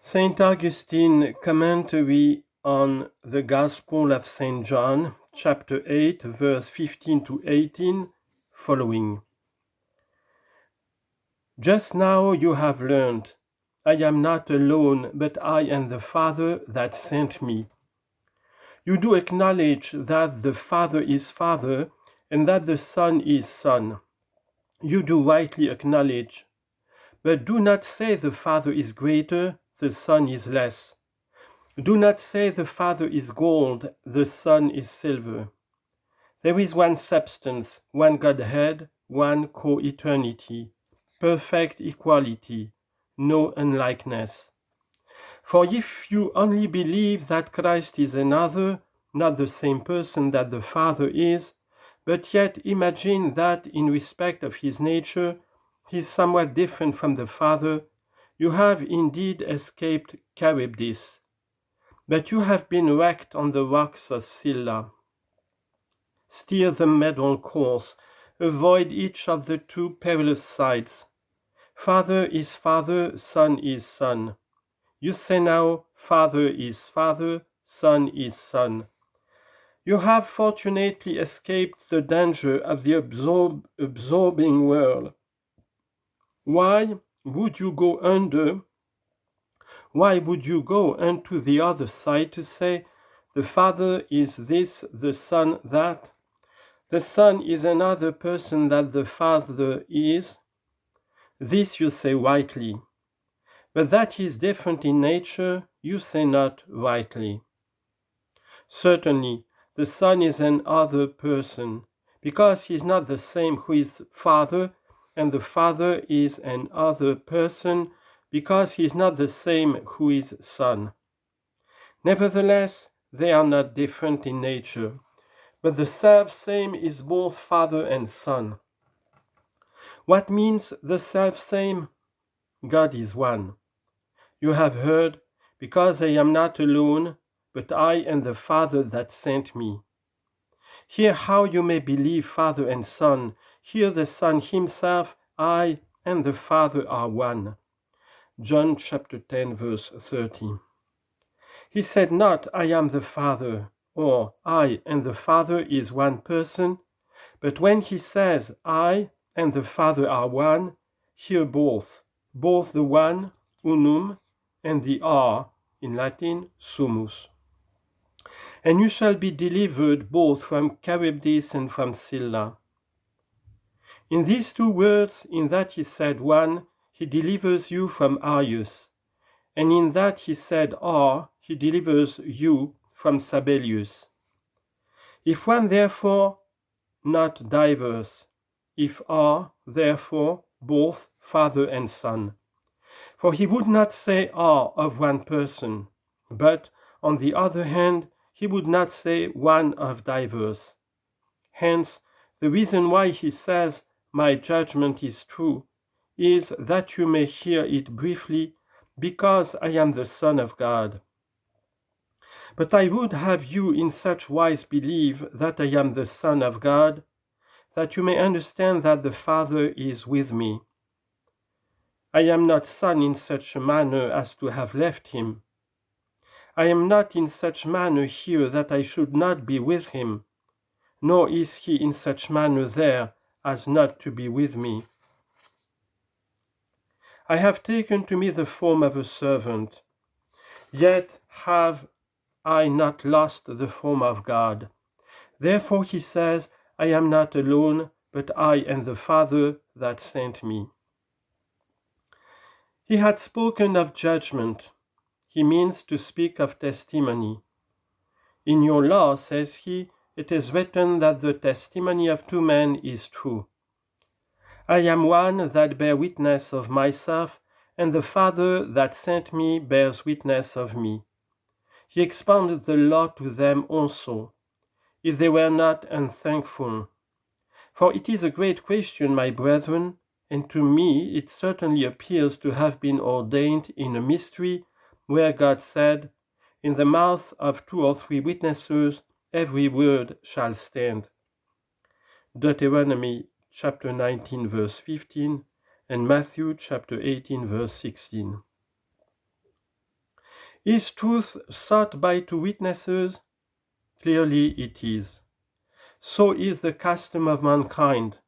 Saint Augustine commentary on the Gospel of St. John, chapter 8, verse 15 to 18, following. Just now you have learned, I am not alone, but I and the Father that sent me. You do acknowledge that the Father is Father, and that the Son is Son. You do rightly acknowledge. But do not say the Father is greater, the Son is less. Do not say the Father is gold, the Son is silver. There is one substance, one Godhead, one co-eternity, perfect equality, no unlikeness. For if you only believe that Christ is another, not the same person that the Father is, but yet imagine that in respect of his nature, he is somewhat different from the Father, you have indeed escaped Charybdis. But you have been wrecked on the rocks of Scylla. Steer the middle course, avoid each of the two perilous sides. Father is Father, Son is Son. You say now, Father is Father, Son is Son. You have fortunately escaped the danger of the absorbing world. Why would you go under? Why would you go unto the other side to say, the Father is this, the Son that? The Son is another person that the Father is? This you say rightly. But that he is different in nature, you say not rightly. Certainly, the Son is another person, because he is not the same who is Father, and the Father is another person, because he is not the same who is Son. Nevertheless, they are not different in nature, but the self-same is both Father and Son. What means the self-same? God is one. You have heard, because I am not alone, but I and the Father that sent me. Hear how you may believe Father and Son. Hear the Son himself, I and the Father are one. John chapter 10, verse 30. He said not, I am the Father, or I and the Father is one person, but when he says, I and the Father are one, hear both the one, unum, and the are, in Latin, summus. And you shall be delivered both from Charybdis and from Scylla. In these two words, in that he said one, he delivers you from Arius, and in that he said are, he delivers you from Sabellius. If one therefore, not diverse, if are, therefore, both Father and Son. For he would not say are of one person, but, on the other hand, he would not say one of diverse. Hence, the reason why he says, my judgment is true, is that you may hear it briefly, because I am the Son of God. But I would have you in such wise believe that I am the Son of God, that you may understand that the Father is with me. I am not Son in such a manner as to have left him. I am not in such manner here that I should not be with him, nor is he in such manner there as not to be with me. I have taken to me the form of a servant, yet have I not lost the form of God. Therefore he says, I am not alone, but I and the Father that sent me. He had spoken of judgment. He means to speak of testimony. In your law, says he, it is written that the testimony of two men is true. I am one that bear witness of myself, and the Father that sent me bears witness of me. He expounded the law to them also, if they were not unthankful. For it is a great question, my brethren, and to me it certainly appears to have been ordained in a mystery, where God said, in the mouth of 2 or 3 witnesses every word shall stand. Deuteronomy chapter 19 verse 15 and Matthew chapter 18 verse 16. Is truth sought by two witnesses? Clearly it is. So is the custom of mankind.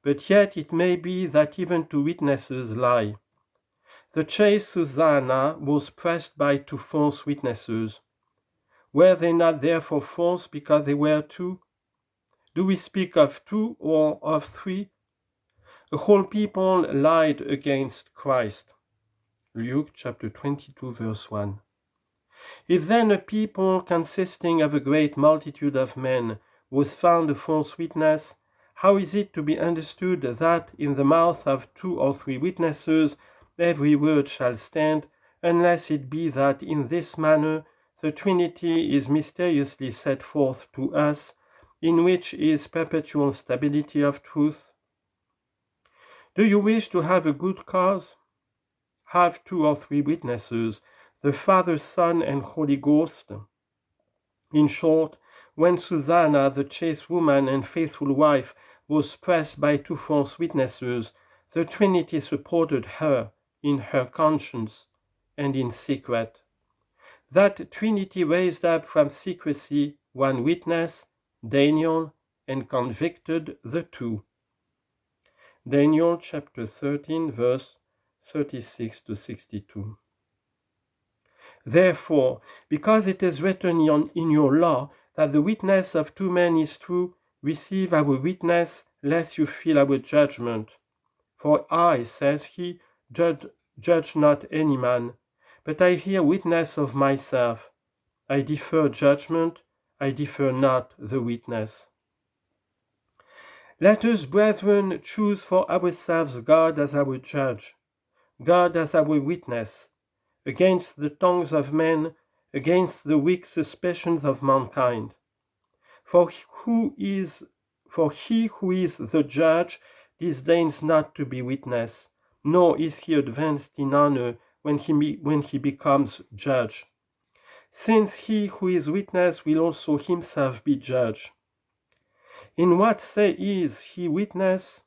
But yet it may be that even two witnesses lie. The chaste Susanna was pressed by two false witnesses. Were they not therefore false because they were two? Do we speak of two or of three? The whole people lied against Christ. Luke chapter 22 verse 1. If then a people consisting of a great multitude of men was found a false witness, how is it to be understood that in the mouth of two or three witnesses every word shall stand, unless it be that in this manner the Trinity is mysteriously set forth to us, in which is perpetual stability of truth? Do you wish to have a good cause? Have two or three witnesses, the Father, Son, and Holy Ghost. In short, when Susanna, the chaste woman and faithful wife, was pressed by two false witnesses, the Trinity supported her in her conscience and in secret. That Trinity raised up from secrecy one witness, Daniel, and convicted the two. Daniel chapter 13, verse 36 to 62. Therefore, because it is written in your law that the witness of two men is true, receive our witness, lest you feel our judgment. For I, says he, judge not any man, but I hear witness of myself. I defer judgment, I defer not the witness. Let us, brethren, choose for ourselves God as our judge, God as our witness, against the tongues of men, against the weak suspicions of mankind. For he who is the judge disdains not to be witness, nor is he advanced in honor when he becomes judge, since he who is witness will also himself be judge. In what say is he witness?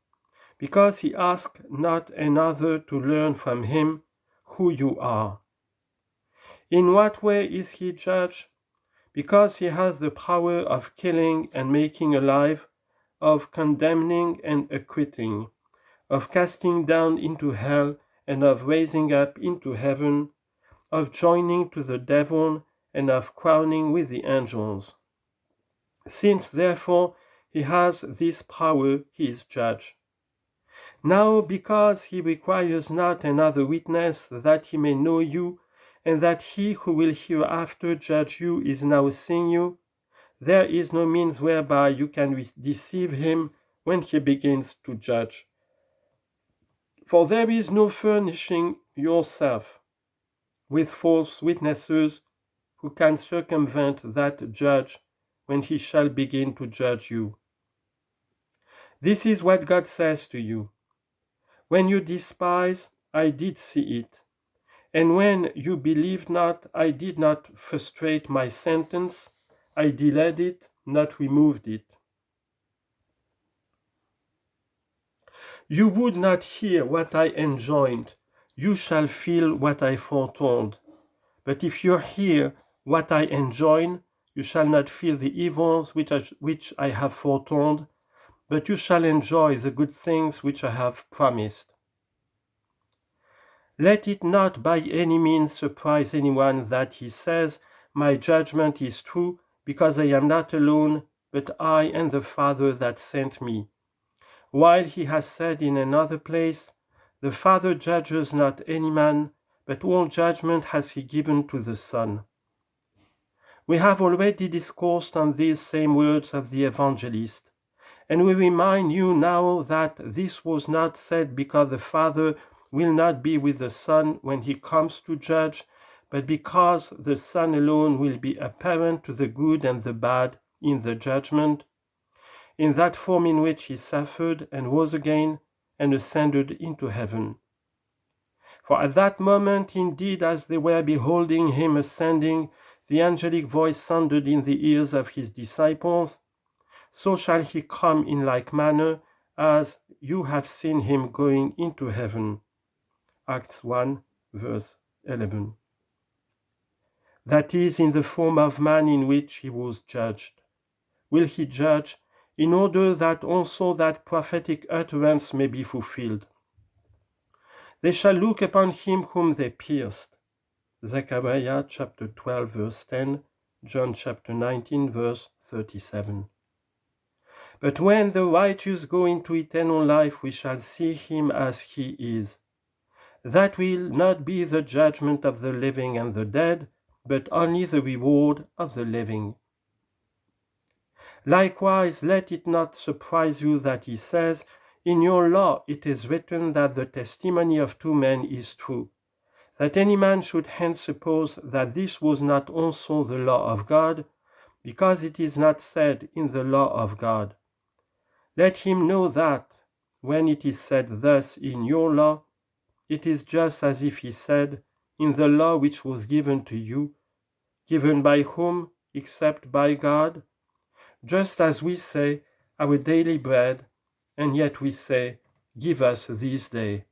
Because he asked not another to learn from him who you are. In what way is he judge? Because he has the power of killing and making alive, of condemning and acquitting, of casting down into hell and of raising up into heaven, of joining to the devil and of crowning with the angels. Since therefore he has this power, he is judge. Now because he requires not another witness, that he may know you, and that he who will hereafter judge you is now seeing you, there is no means whereby you can deceive him when he begins to judge. For there is no furnishing yourself with false witnesses who can circumvent that judge when he shall begin to judge you. This is what God says to you. When you despise, I did see it. And when you believed not, I did not frustrate my sentence. I delayed it, not removed it. You would not hear what I enjoined. You shall feel what I foretold. But if you hear what I enjoin, you shall not feel the evils which I have foretold, but you shall enjoy the good things which I have promised. Let it not by any means surprise anyone that he says, my judgment is true, because I am not alone, but I and the Father that sent me. While he has said in another place, the Father judges not any man, but all judgment has he given to the Son. We have already discoursed on these same words of the evangelist, and we remind you now that this was not said because the Father will not be with the Son when he comes to judge, but because the Son alone will be apparent to the good and the bad in the judgment, in that form in which he suffered and rose again and ascended into heaven. For at that moment, indeed, as they were beholding him ascending, the angelic voice sounded in the ears of his disciples, so shall he come in like manner as you have seen him going into heaven. Acts 1, verse 11. that is, in the form of man in which he was judged. Will he judge in order that also that prophetic utterance may be fulfilled? They shall look upon him whom they pierced. Zechariah chapter 12 verse 10, John chapter 19 verse 37. But when the righteous go into eternal life, we shall see him as he is. That will not be the judgment of the living and the dead, but only the reward of the living. Likewise, let it not surprise you that he says, in your law it is written that the testimony of two men is true. That any man should hence suppose that this was not also the law of God, because it is not said in the law of God. Let him know that, when it is said thus in your law, it is just as if he said, in the law which was given to you, given by whom, except by God? Just as we say, our daily bread, and yet we say, give us this day